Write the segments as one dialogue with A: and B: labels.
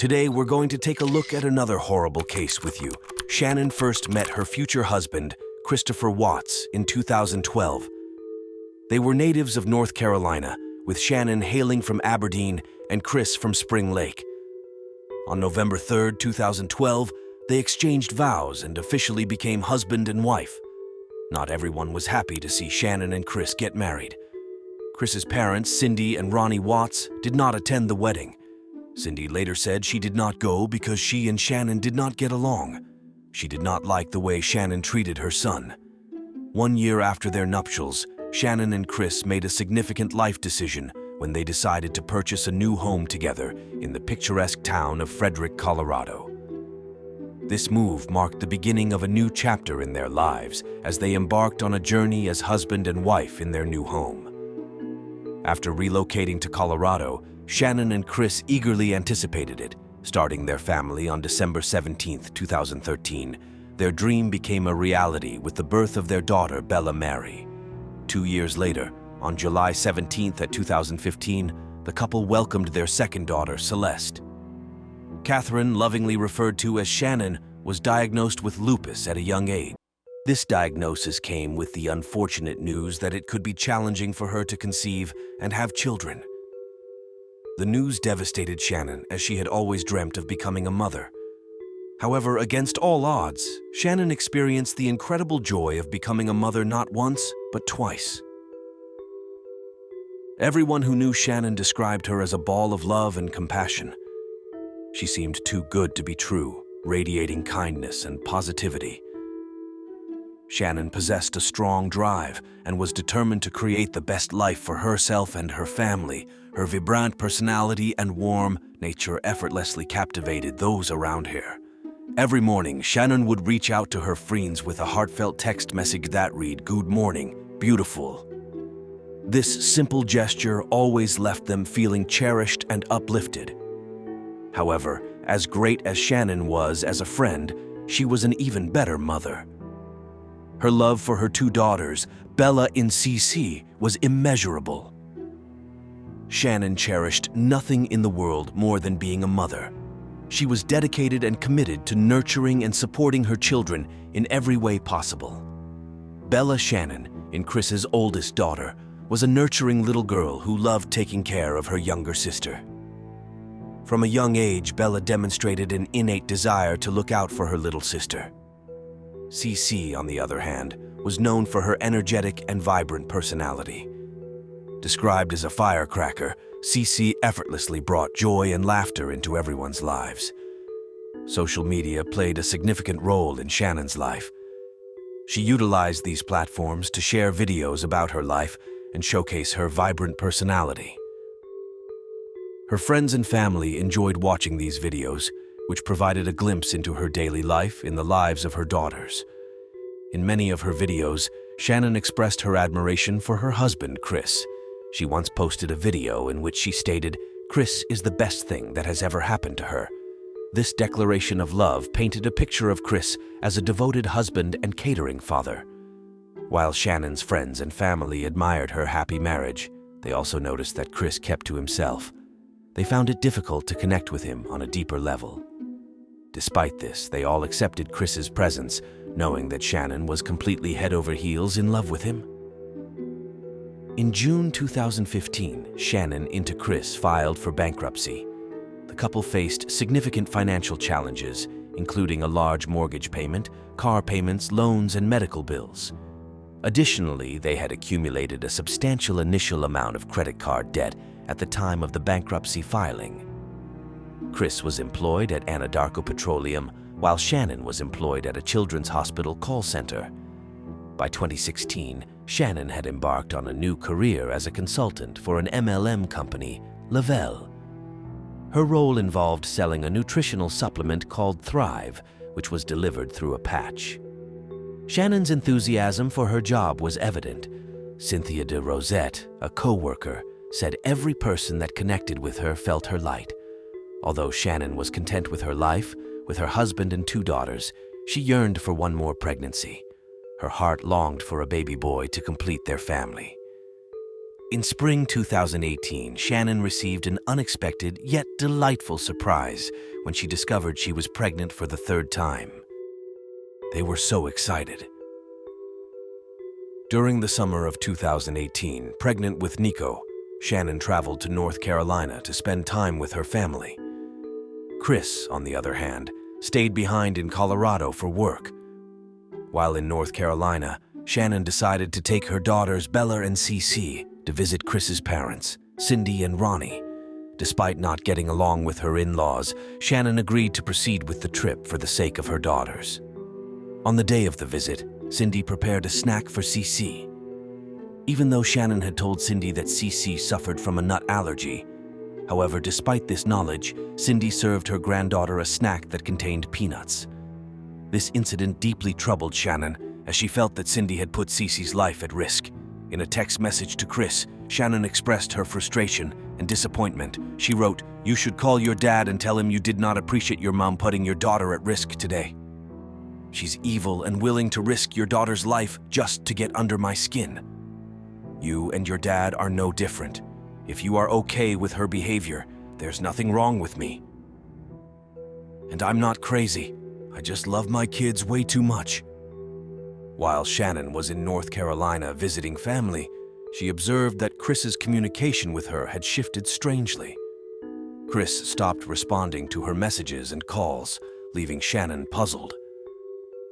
A: Today, we're going to take a look at another horrible case with you. Shannan first met her future husband, Christopher Watts, in 2012. They were natives of North Carolina, with Shannan hailing from Aberdeen and Chris from Spring Lake. On November 3, 2012, they exchanged vows and officially became husband and wife. Not everyone was happy to see Shannan and Chris get married. Chris's parents, Cindy and Ronnie Watts, did not attend the wedding. Cindy later said she did not go because she and Shannan did not get along. She did not like the way Shannan treated her son. 1 year after their nuptials, Shannan and Chris made a significant life decision when they decided to purchase a new home together in the picturesque town of Frederick, Colorado. This move marked the beginning of a new chapter in their lives as they embarked on a journey as husband and wife in their new home. After relocating to Colorado, Shannan and Chris eagerly anticipated it. Starting their family on December 17, 2013, their dream became a reality with the birth of their daughter, Bella Mary. 2 years later, on July 17, 2015, the couple welcomed their second daughter, Celeste. Catherine, lovingly referred to as Shannan, was diagnosed with lupus at a young age. This diagnosis came with the unfortunate news that it could be challenging for her to conceive and have children. The news devastated Shannan, as she had always dreamt of becoming a mother. However, against all odds, Shannan experienced the incredible joy of becoming a mother not once, but twice. Everyone who knew Shannan described her as a ball of love and compassion. She seemed too good to be true, radiating kindness and positivity. Shannan possessed a strong drive and was determined to create the best life for herself and her family. Her vibrant personality and warm nature effortlessly captivated those around her. Every morning, Shannan would reach out to her friends with a heartfelt text message that read, "Good morning, beautiful." This simple gesture always left them feeling cherished and uplifted. However, as great as Shannan was as a friend, she was an even better mother. Her love for her two daughters, Bella and CC, was immeasurable. Shannan cherished nothing in the world more than being a mother. She was dedicated and committed to nurturing and supporting her children in every way possible. Bella Shannan, Chris's oldest daughter, was a nurturing little girl who loved taking care of her younger sister. From a young age, Bella demonstrated an innate desire to look out for her little sister. CC, on the other hand, was known for her energetic and vibrant personality. Described as a firecracker, CC effortlessly brought joy and laughter into everyone's lives. Social media played a significant role in Shannan's life. She utilized these platforms to share videos about her life and showcase her vibrant personality. Her friends and family enjoyed watching these videos, which provided a glimpse into her daily life in the lives of her daughters. In many of her videos, Shannan expressed her admiration for her husband, Chris. She once posted a video in which she stated, "Chris is the best thing that has ever happened to her." This declaration of love painted a picture of Chris as a devoted husband and catering father. While Shannan's friends and family admired her happy marriage, they also noticed that Chris kept to himself. They found it difficult to connect with him on a deeper level. Despite this, they all accepted Chris's presence, knowing that Shannan was completely head over heels in love with him. In June 2015, Shannan and Chris filed for bankruptcy. The couple faced significant financial challenges, including a large mortgage payment, car payments, loans, and medical bills. Additionally, they had accumulated a substantial initial amount of credit card debt at the time of the bankruptcy filing. Chris was employed at Anadarko Petroleum, while Shannan was employed at a children's hospital call center. By 2016, Shannan had embarked on a new career as a consultant for an MLM company, Lavelle. Her role involved selling a nutritional supplement called Thrive, which was delivered through a patch. Shannan's enthusiasm for her job was evident. Cynthia de Rosette, a co-worker, said every person that connected with her felt her light. Although Shannan was content with her life, with her husband and two daughters, she yearned for one more pregnancy. Her heart longed for a baby boy to complete their family. In spring 2018, Shannan received an unexpected yet delightful surprise when she discovered she was pregnant for the third time. They were so excited. During the summer of 2018, pregnant with Nico, Shannan traveled to North Carolina to spend time with her family. Chris, on the other hand, stayed behind in Colorado for work. While in North Carolina, Shannan decided to take her daughters Bella and Cece to visit Chris's parents, Cindy and Ronnie. Despite not getting along with her in-laws, Shannan agreed to proceed with the trip for the sake of her daughters. On the day of the visit, Cindy prepared a snack for Cece. Even though Shannan had told Cindy that Cece suffered from a nut allergy, however, despite this knowledge, Cindy served her granddaughter a snack that contained peanuts. This incident deeply troubled Shannan, as she felt that Cindy had put Cece's life at risk. In a text message to Chris, Shannan expressed her frustration and disappointment. She wrote, "You should call your dad and tell him you did not appreciate your mom putting your daughter at risk today. She's evil and willing to risk your daughter's life just to get under my skin. You and your dad are no different. If you are okay with her behavior, there's nothing wrong with me. And I'm not crazy. I just love my kids way too much." While Shannan was in North Carolina visiting family, she observed that Chris's communication with her had shifted strangely. Chris stopped responding to her messages and calls, leaving Shannan puzzled.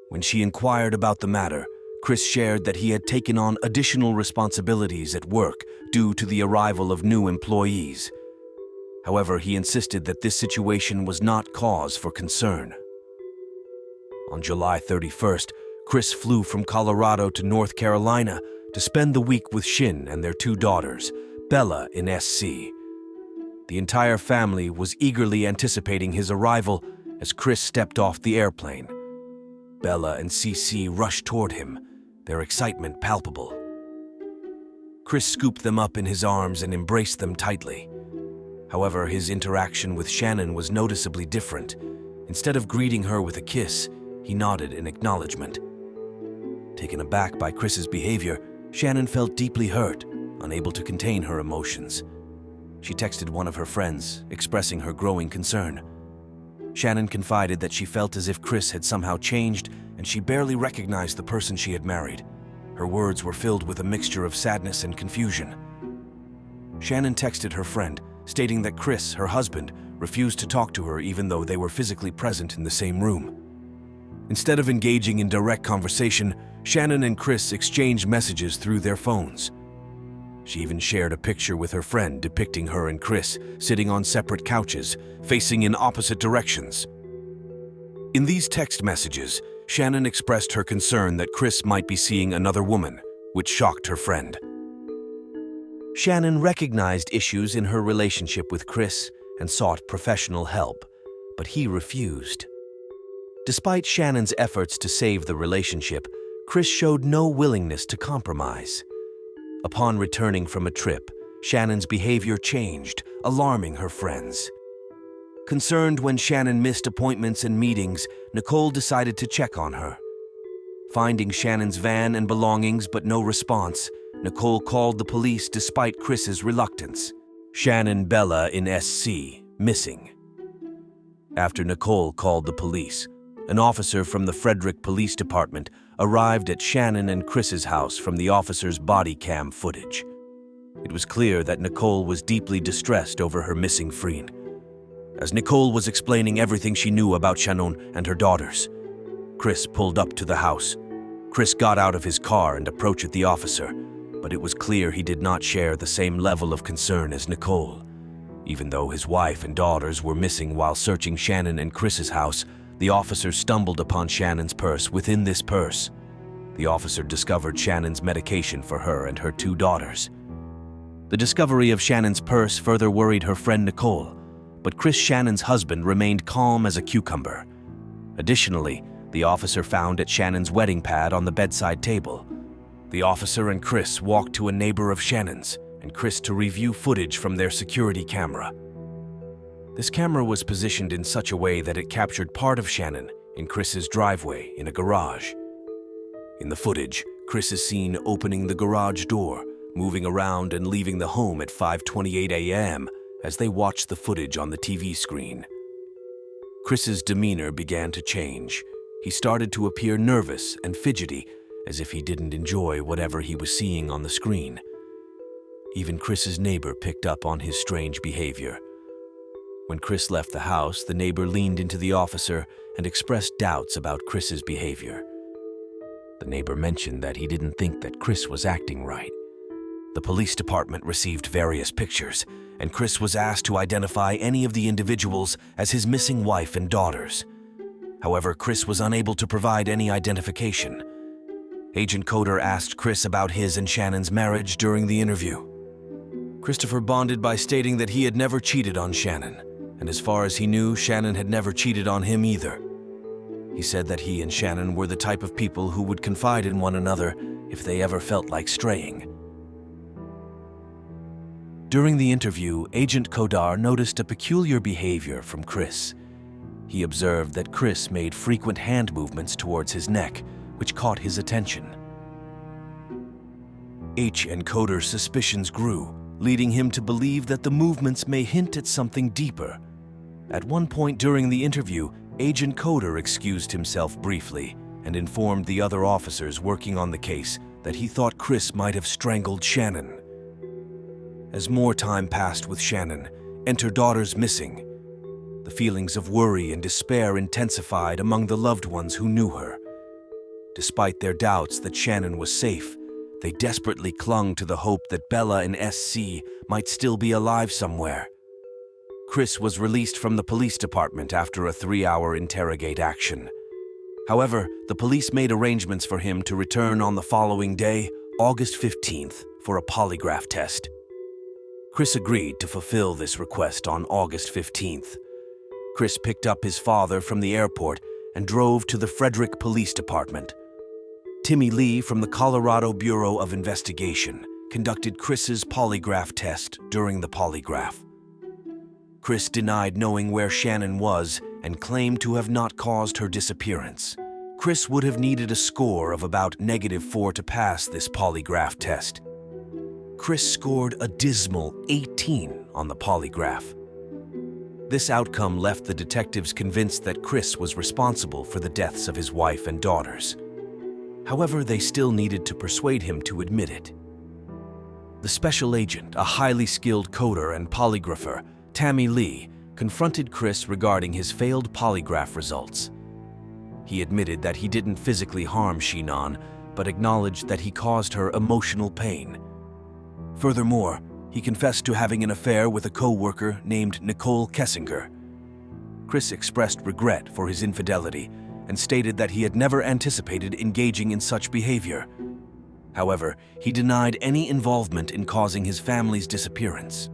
A: When she inquired about the matter, Chris shared that he had taken on additional responsibilities at work due to the arrival of new employees. However, he insisted that this situation was not cause for concern. On July 31st, Chris flew from Colorado to North Carolina to spend the week with Shin and their two daughters, Bella in SC. The entire family was eagerly anticipating his arrival as Chris stepped off the airplane. Bella and Cece rushed toward him, their excitement palpable. Chris scooped them up in his arms and embraced them tightly. However, his interaction with Shannan was noticeably different. Instead of greeting her with a kiss, he nodded in acknowledgement. Taken aback by Chris's behavior, Shannan felt deeply hurt, unable to contain her emotions. She texted one of her friends, expressing her growing concern. Shannan confided that she felt as if Chris had somehow changed and she barely recognized the person she had married. Her words were filled with a mixture of sadness and confusion. Shannan texted her friend, stating that Chris, her husband, refused to talk to her even though they were physically present in the same room. Instead of engaging in direct conversation, Shannan and Chris exchanged messages through their phones. She even shared a picture with her friend depicting her and Chris sitting on separate couches, facing in opposite directions. In these text messages, Shannan expressed her concern that Chris might be seeing another woman, which shocked her friend. Shannan recognized issues in her relationship with Chris and sought professional help, but he refused. Despite Shannan's efforts to save the relationship, Chris showed no willingness to compromise. Upon returning from a trip, Shannan's behavior changed, alarming her friends. Concerned when Shannan missed appointments and meetings, Nicole decided to check on her. Finding Shannan's van and belongings but no response, Nicole called the police despite Chris's reluctance. Shannan Bella in SC, missing. After Nicole called the police, an officer from the Frederick Police Department arrived at Shannan and Chris's house from the officer's body cam footage. It was clear that Nicole was deeply distressed over her missing friend. As Nicole was explaining everything she knew about Shannan and her daughters, Chris pulled up to the house. Chris got out of his car and approached the officer, but it was clear he did not share the same level of concern as Nicole. Even though his wife and daughters were missing while searching Shannan and Chris's house, the officer stumbled upon Shannan's purse. Within this purse, the officer discovered Shannan's medication for her and her two daughters. The discovery of Shannan's purse further worried her friend Nicole, but Chris Shannan's husband remained calm as a cucumber. Additionally, the officer found at Shannan's wedding pad on the bedside table. The officer and Chris walked to a neighbor of Shannan's and Chris to review footage from their security camera. This camera was positioned in such a way that it captured part of Shannan in Chris's driveway in a garage. In the footage, Chris is seen opening the garage door, moving around and leaving the home at 5:28 a.m. as they watch the footage on the TV screen. Chris's demeanor began to change. He started to appear nervous and fidgety, as if he didn't enjoy whatever he was seeing on the screen. Even Chris's neighbor picked up on his strange behavior. When Chris left the house, the neighbor leaned into the officer and expressed doubts about Chris's behavior. The neighbor mentioned that he didn't think that Chris was acting right. The police department received various pictures, and Chris was asked to identify any of the individuals as his missing wife and daughters. However, Chris was unable to provide any identification. Agent Coder asked Chris about his and Shannan's marriage during the interview. Christopher bonded by stating that he had never cheated on Shannan, and as far as he knew, Shannan had never cheated on him either. He said that he and Shannan were the type of people who would confide in one another if they ever felt like straying. During the interview, Agent Kodar noticed a peculiar behavior from Chris. He observed that Chris made frequent hand movements towards his neck, which caught his attention. Agent Coder's suspicions grew, leading him to believe that the movements may hint at something deeper. At one point during the interview, Agent Coder excused himself briefly and informed the other officers working on the case that he thought Chris might have strangled Shannan. As more time passed with Shannan, and her daughters missing, the feelings of worry and despair intensified among the loved ones who knew her. Despite their doubts that Shannan was safe, they desperately clung to the hope that Bella and SC might still be alive somewhere. Chris was released from the police department after a 3-hour interrogate action. However, the police made arrangements for him to return on the following day, August 15th, for a polygraph test. Chris agreed to fulfill this request on August 15th. Chris picked up his father from the airport and drove to the Frederick Police Department. Timmy Lee from the Colorado Bureau of Investigation conducted Chris's polygraph test during the polygraph. Chris denied knowing where Shannan was and claimed to have not caused her disappearance. Chris would have needed a score of about -4 to pass this polygraph test. Chris scored a dismal 18 on the polygraph. This outcome left the detectives convinced that Chris was responsible for the deaths of his wife and daughters. However, they still needed to persuade him to admit it. The special agent, a highly skilled coder and polygrapher, Tammy Lee, confronted Chris regarding his failed polygraph results. He admitted that he didn't physically harm Shannan, but acknowledged that he caused her emotional pain. Furthermore, he confessed to having an affair with a co-worker named Nicole Kessinger. Chris expressed regret for his infidelity and stated that he had never anticipated engaging in such behavior. However, he denied any involvement in causing his family's disappearance.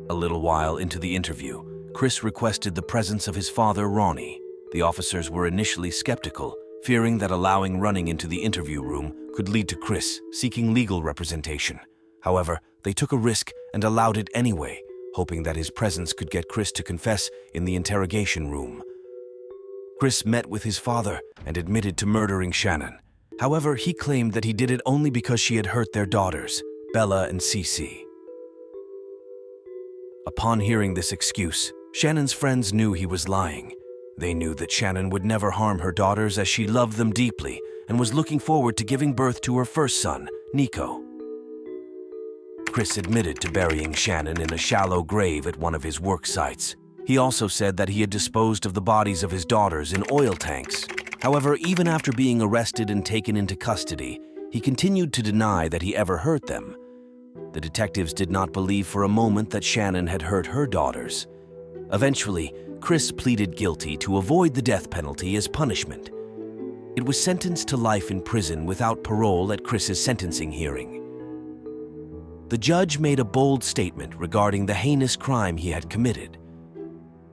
A: A little while into the interview, Chris requested the presence of his father, Ronnie. The officers were initially skeptical, fearing that allowing Running into the interview room could lead to Chris seeking legal representation. However, they took a risk and allowed it anyway, hoping that his presence could get Chris to confess in the interrogation room. Chris met with his father and admitted to murdering Shannan. However, he claimed that he did it only because she had hurt their daughters, Bella and Cece. Upon hearing this excuse, Shannan's friends knew he was lying. They knew that Shannan would never harm her daughters as she loved them deeply and was looking forward to giving birth to her first son, Nico. Chris admitted to burying Shannan in a shallow grave at one of his work sites. He also said that he had disposed of the bodies of his daughters in oil tanks. However, even after being arrested and taken into custody, he continued to deny that he ever hurt them. The detectives did not believe for a moment that Shannan had hurt her daughters. Eventually, Chris pleaded guilty to avoid the death penalty as punishment. It was sentenced to life in prison without parole at Chris's sentencing hearing. The judge made a bold statement regarding the heinous crime he had committed.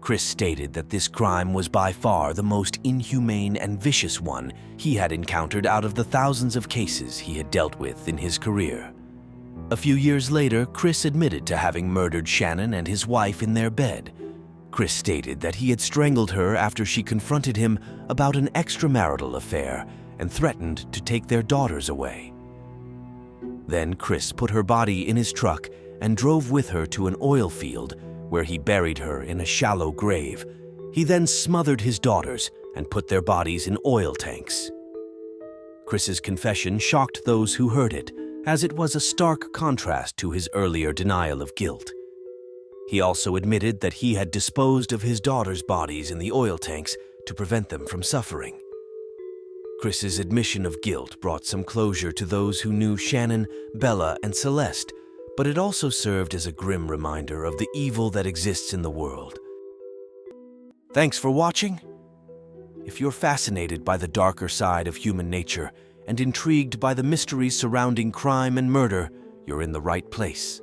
A: Chris stated that this crime was by far the most inhumane and vicious one he had encountered out of the thousands of cases he had dealt with in his career. A few years later, Chris admitted to having murdered Shannan and his wife in their bed. Chris stated that he had strangled her after she confronted him about an extramarital affair and threatened to take their daughters away. Then Chris put her body in his truck and drove with her to an oil field where he buried her in a shallow grave, He then smothered his daughters and put their bodies in oil tanks. Chris's confession shocked those who heard it, as it was a stark contrast to his earlier denial of guilt. He also admitted that he had disposed of his daughters' bodies in the oil tanks to prevent them from suffering. Chris's admission of guilt brought some closure to those who knew Shannan, Bella, and Celeste, but it also served as a grim reminder of the evil that exists in the world. Thanks for watching. If you're fascinated by the darker side of human nature and intrigued by the mysteries surrounding crime and murder, you're in the right place.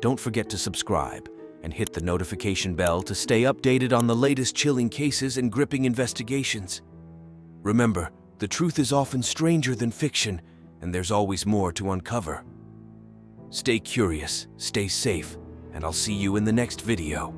A: Don't forget to subscribe and hit the notification bell to stay updated on the latest chilling cases and gripping investigations. Remember, the truth is often stranger than fiction, and there's always more to uncover. Stay curious, stay safe, and I'll see you in the next video.